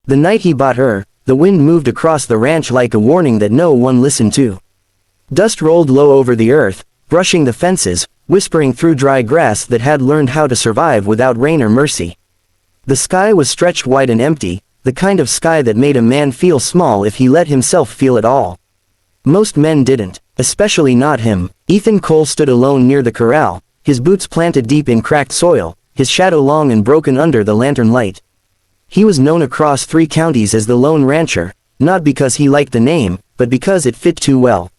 The night he bought her, the wind moved across the ranch like a warning that no one listened to. Dust rolled low over the earth, brushing the fences, whispering through dry grass that had learned how to survive without rain or mercy. The sky was stretched wide and empty, the kind of sky that made a man feel small if he let himself feel at all. Most men didn't, especially not him. Ethan Cole stood alone near the corral, his boots planted deep in cracked soil, his shadow long and broken under the lantern light. He was known across 3 counties as the Lone Rancher, not because he liked the name, but because it fit too well.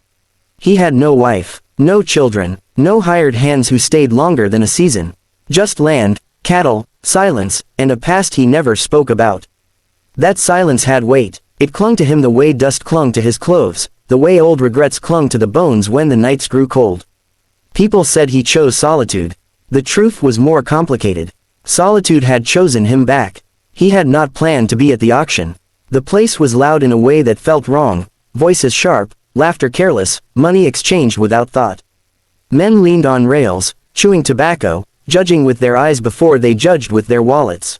He had no wife, no children, no hired hands who stayed longer than a season. Just land, cattle, silence, and a past he never spoke about. That silence had weight. It clung to him the way dust clung to his clothes, the way old regrets clung to the bones when the nights grew cold. People said he chose solitude. The truth was more complicated. Solitude had chosen him back. He had not planned to be at the auction. The place was loud in a way that felt wrong, voices sharp, laughter careless, money exchanged without thought. Men leaned on rails, chewing tobacco, judging with their eyes before they judged with their wallets.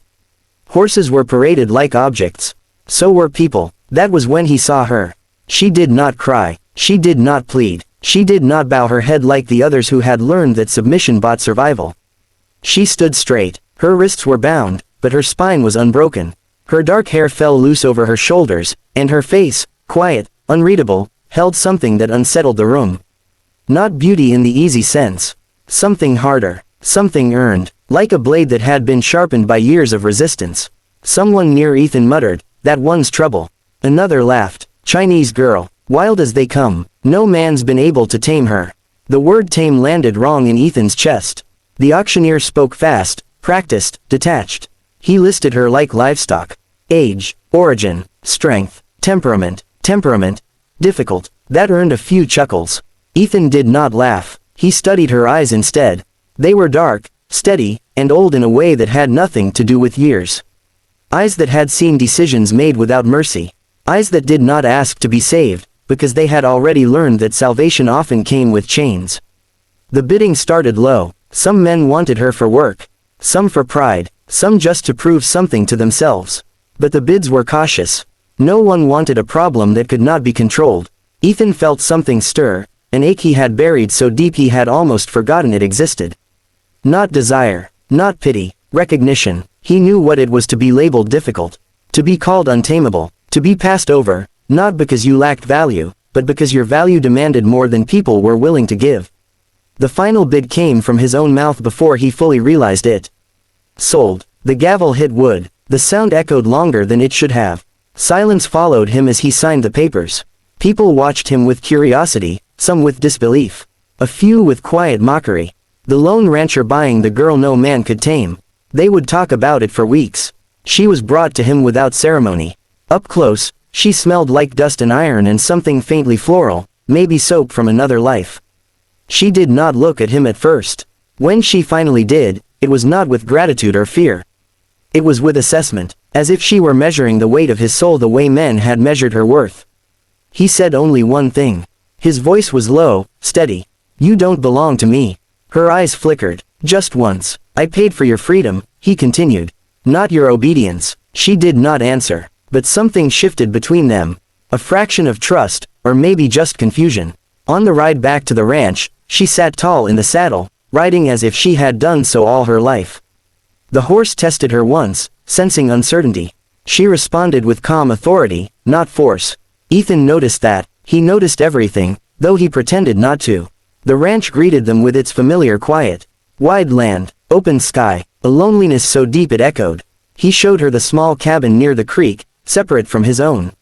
Horses were paraded like objects. So were people. That was when he saw her. She did not cry. She did not plead. She did not bow her head like the others who had learned that submission bought survival. She stood straight. Her wrists were bound, but her spine was unbroken. Her dark hair fell loose over her shoulders, and her face, quiet, unreadable, held something that unsettled the room. Not beauty in the easy sense. Something harder. Something earned, like a blade that had been sharpened by years of resistance. Someone near Ethan muttered, "That one's trouble." Another laughed. "Chinese girl. Wild as they come. No man's been able to tame her." The word tame landed wrong in Ethan's chest. The auctioneer spoke fast, practiced, detached. He listed her like livestock. Age, origin, strength, temperament, difficult. That earned a few chuckles. Ethan did not laugh. He studied her eyes instead. They were dark, steady, and old in a way that had nothing to do with years. Eyes that had seen decisions made without mercy. Eyes that did not ask to be saved, because they had already learned that salvation often came with chains. The bidding started low. Some men wanted her for work. Some for pride. Some just to prove something to themselves. But the bids were cautious. No one wanted a problem that could not be controlled. Ethan felt something stir, an ache he had buried so deep he had almost forgotten it existed. Not desire, not pity, recognition. He knew what it was to be labeled difficult, to be called untamable, to be passed over, not because you lacked value, but because your value demanded more than people were willing to give. The final bid came from his own mouth before he fully realized it. Sold. The gavel hit wood. The sound echoed longer than it should have. Silence followed him as he signed the papers. People watched him with curiosity, some with disbelief. A few with quiet mockery. The lone rancher buying the girl no man could tame. They would talk about it for weeks. She was brought to him without ceremony. Up close, she smelled like dust and iron and something faintly floral, maybe soap from another life. She did not look at him at first. When she finally did, it was not with gratitude or fear. It was with assessment, as if she were measuring the weight of his soul the way men had measured her worth. He said only one thing. His voice was low, steady. "You don't belong to me." Her eyes flickered. "Just once. I paid for your freedom," he continued. "Not your obedience." She did not answer, but something shifted between them. A fraction of trust, or maybe just confusion. On the ride back to the ranch, she sat tall in the saddle, riding as if she had done so all her life. The horse tested her once, sensing uncertainty. She responded with calm authority, not force. Ethan noticed that. He noticed everything, though he pretended not to. The ranch greeted them with its familiar quiet. Wide land, open sky, a loneliness so deep it echoed. He showed her the small cabin near the creek, separate from his own.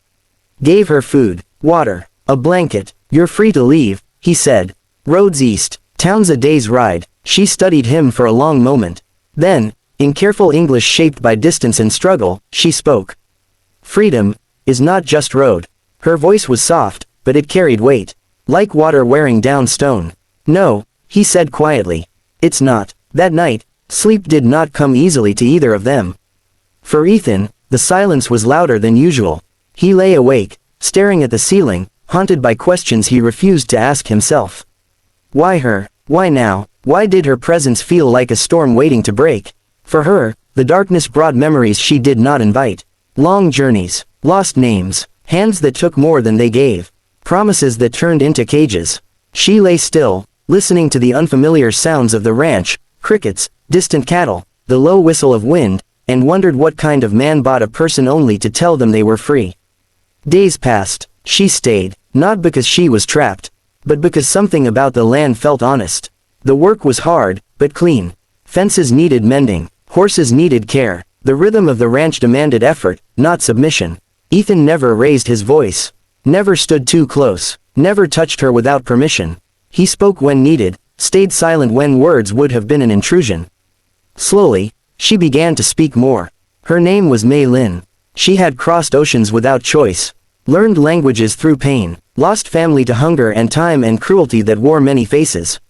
Gave her food, water, a blanket. "You're free to leave," he said. "Roads east, town's a day's ride." She studied him for a long moment. Then, in careful English shaped by distance and struggle, she spoke. "Freedom is not just road." Her voice was soft, but it carried weight. Like water wearing down stone. "No," he said quietly. "It's not." That night, sleep did not come easily to either of them. For Ethan, the silence was louder than usual. He lay awake, staring at the ceiling, haunted by questions he refused to ask himself. Why her? Why now? Why did her presence feel like a storm waiting to break? For her, the darkness brought memories she did not invite. Long journeys, lost names, hands that took more than they gave, promises that turned into cages. She lay still, listening to the unfamiliar sounds of the ranch, crickets, distant cattle, the low whistle of wind, and wondered what kind of man bought a person only to tell them they were free. Days passed. She stayed, not because she was trapped, but because something about the land felt honest. The work was hard, but clean. Fences needed mending, horses needed care, the rhythm of the ranch demanded effort, not submission. Ethan never raised his voice, never stood too close, never touched her without permission. He spoke when needed, stayed silent when words would have been an intrusion. Slowly, she began to speak more. Her name was Mei Lin. She had crossed oceans without choice, learned languages through pain, lost family to hunger and time and cruelty that wore many faces.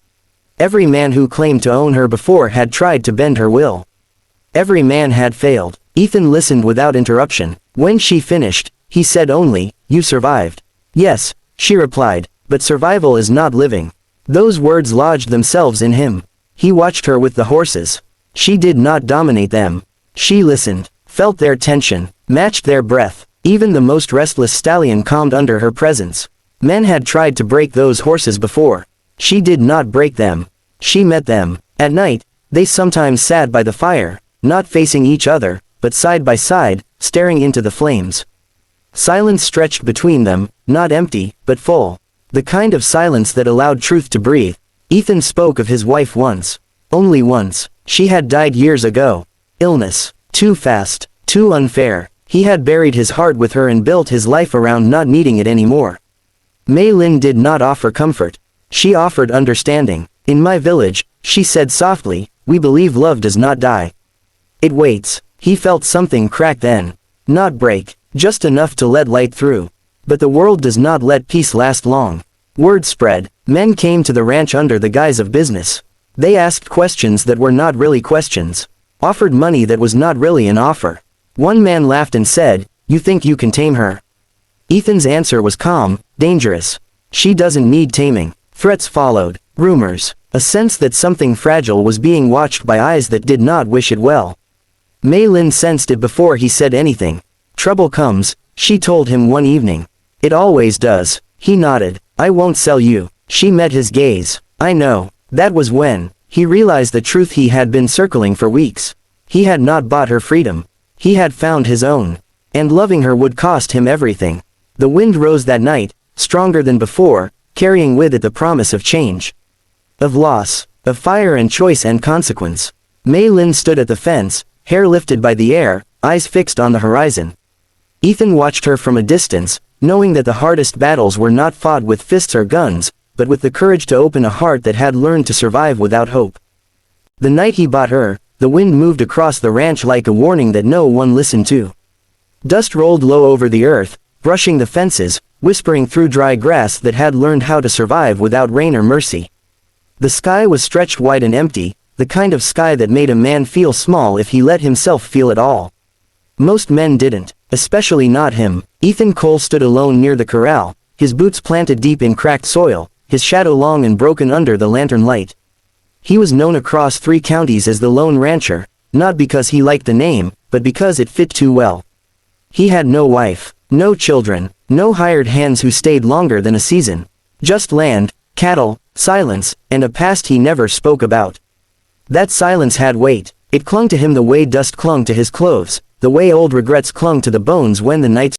Every man who claimed to own her before had tried to bend her will. Every man had failed. Ethan listened without interruption. When she finished, he said only, "You survived." "Yes," she replied, "but survival is not living." Those words lodged themselves in him. He watched her with the horses. She did not dominate them. She listened, felt their tension, matched their breath. Even the most restless stallion calmed under her presence. Men had tried to break those horses before. She did not break them. She met them. At night, they sometimes sat by the fire, not facing each other, but side by side, staring into the flames. Silence stretched between them, not empty, but full. The kind of silence that allowed truth to breathe. Ethan spoke of his wife once. Only once. She had died years ago. Illness. Too fast. Too unfair. He had buried his heart with her and built his life around not needing it anymore. Mei Lin did not offer comfort. She offered understanding. "In my village," she said softly, "we believe love does not die. It waits." He felt something crack then. Not break, just enough to let light through. But the world does not let peace last long. Word spread. Men came to the ranch under the guise of business. They asked questions that were not really questions. Offered money that was not really an offer. One man laughed and said, "You think you can tame her?" Ethan's answer was calm, dangerous. "She doesn't need taming." Threats followed. Rumors. A sense that something fragile was being watched by eyes that did not wish it well. Mei Lin sensed it before he said anything. "Trouble comes," she told him one evening. "It always does." He nodded. "I won't sell you." She met his gaze. "I know." That was when he realized the truth he had been circling for weeks. He had not bought her freedom. He had found his own. And loving her would cost him everything. The wind rose that night, stronger than before, carrying with it the promise of change. Of loss, of fire and choice and consequence. Mei Lin stood at the fence, hair lifted by the air, eyes fixed on the horizon. Ethan watched her from a distance, knowing that the hardest battles were not fought with fists or guns, but with the courage to open a heart that had learned to survive without hope. The night he bought her, the wind moved across the ranch like a warning that no one listened to. Dust rolled low over the earth, brushing the fences, whispering through dry grass that had learned how to survive without rain or mercy. The sky was stretched wide and empty, the kind of sky that made a man feel small if he let himself feel it all. Most men didn't, especially not him. Ethan Cole stood alone near the corral, his boots planted deep in cracked soil, his shadow long and broken under the lantern light. He was known across 3 counties as the Lone Rancher, not because he liked the name, but because it fit too well. He had no wife, no children, no hired hands who stayed longer than a season. Just land, cattle, silence, and a past he never spoke about. That silence had weight. It clung to him the way dust clung to his clothes, the way old regrets clung to the bones when the nights